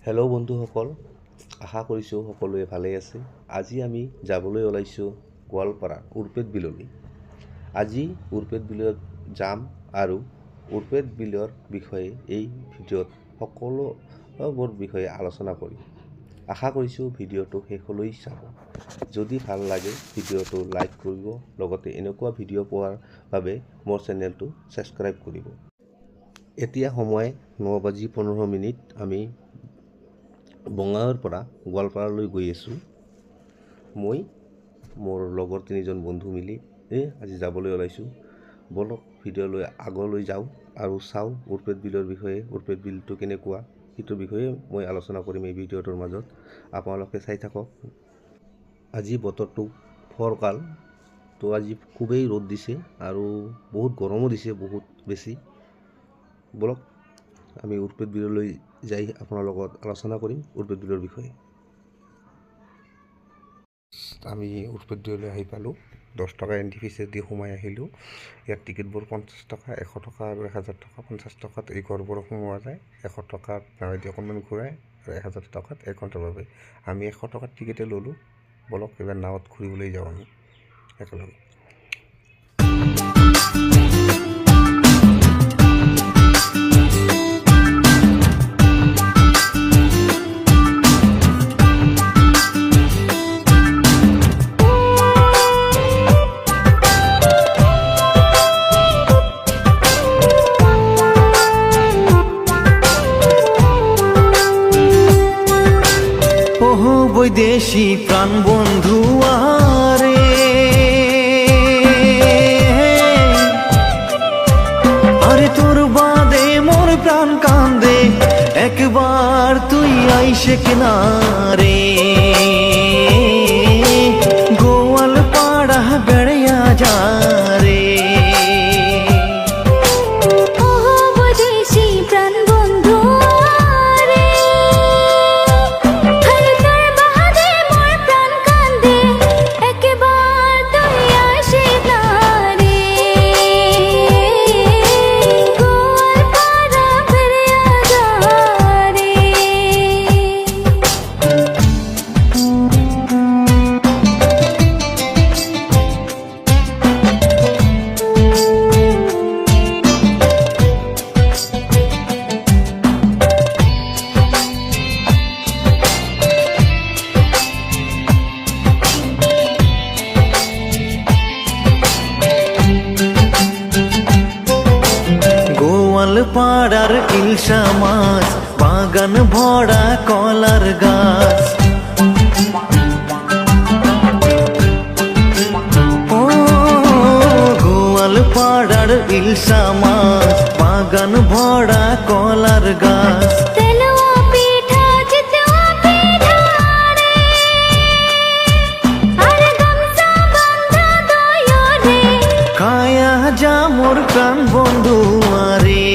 Hello' বন্ধুসকল, আশা কৰিছোঁ সকলোৱে ভালেই আছে। আজি আমি যাবলৈ ওলাইছোঁ গোৱালপাৰা উৰপেট বিললৈ। আজি উৰপেট বিলত যাম আৰু উৰপেট বিলৰ বিষয়ে এই ভিডিঅ'ত সকলোবোৰ বিষয়ে আলোচনা কৰিম। আশা কৰিছোঁ ভিডিঅ'টো শেষলৈ চাব। যদি ভাল লাগে ভিডিঅ'টো লাইক কৰিব, লগতে এনেকুৱা ভিডিঅ' পোৱাৰ বাবে মোৰ চেনেলটো ছাবস্ক্ৰাইব কৰিব। এতিয়া সময় 9:15। আমি বঙাইগাঁৱৰ পৰা গোৱালপাৰালৈ গৈ আছোঁ। মই মোৰ লগৰ 3জন বন্ধু মিলি আজি যাবলৈ ওলাইছোঁ। বলক ভিডিঅ'লৈ আগলৈ যাওঁ আৰু চাওঁ উৰপেট বিলৰ বিষয়ে। উৰপেট বিলটো কেনেকুৱা সেইটোৰ বিষয়ে মই আলোচনা কৰিম এই ভিডিঅ'টোৰ মাজত। আপোনালোকে চাই থাকক। আজি বতৰটো ফৰকাল, তো আজি খুবেই ৰ'দ দিছে আৰু বহুত গৰমো দিছে, বহুত বেছি। বলক আমি উৰপেট বিললৈ যাই আপোনাৰ লগত আলোচনা কৰিম উৰপেট বিলৰ বিষয়ে। আমি উৰপেট বিললৈ আহি পালোঁ। 10 টকা এণ্ট্ৰি ফিজ দি সোমাই আহিলোঁ। ইয়াত টিকেটবোৰ 50 টকা, 100 টকা আৰু 1000 টকা। 50 টকাত এই ঘৰবোৰত সোমোৱা যায়, 100 টকাত নাৱেদি অকণমান ঘূৰাই আৰু 1000 টকাত 1 ঘণ্টাৰ বাবে। আমি 100 টকাত টিকেটে ল'লোঁ। বলক এবাৰ নাৱত ঘূৰিবলৈ যাওঁ আমি একেলগে। বৈদেশী প্রাণ বন্ধু আরে আরে তোর বাদে মোর প্রাণ কান্দে, একবার তুই আইসে কিনারে। গোয়াল পাড়া বেড়িয়া যা রে। পাড়ার ইলশা মাছ, বাগান ভরা কলার গাছ। ও গোয়াল পাড়ার ইলশা মাছ, বাগান ভরা কলার গাছ। খায়া যা মোর প্রাণ বন্ধু আরে,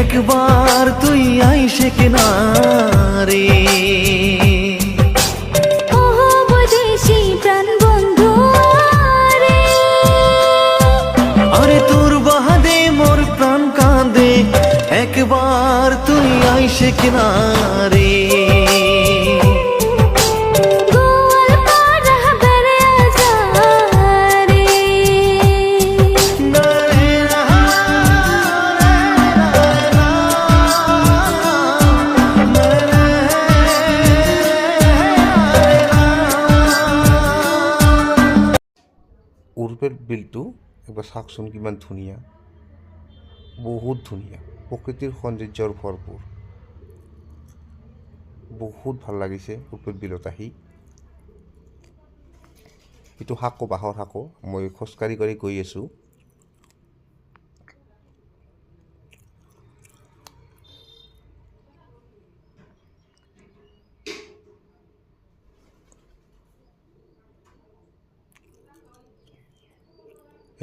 একবার তুই আইসে কিনারে। আরে তোর বাদে মোর প্রাণ কাঁদে, একবার তুই আইসে কিনারে। উৰপেট বিলটো একবাৰ চাওকচোন, কিমান ধুনীয়া, বহুত ধুনীয়া, প্ৰকৃতিৰ সৌন্দৰ্যৰ ভৰপূৰ। বহুত ভাল লাগিছে উৰপেট বিলত আহি। এইটো সাঁকো, বাঁহৰ সাঁকো। মই খোজকাঢ়ি কৰি গৈ আছোঁ।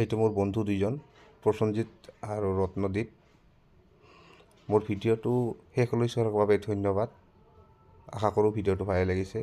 এইটো মোৰ বন্ধু 2জন, প্ৰসঞ্জিত আৰু ৰত্নদ্বীপ। মোৰ ভিডিঅ'টো শেষলৈ চোৱাৰ বাবে ধন্যবাদ। আশা কৰোঁ ভিডিঅ'টো ভালে লাগিছে।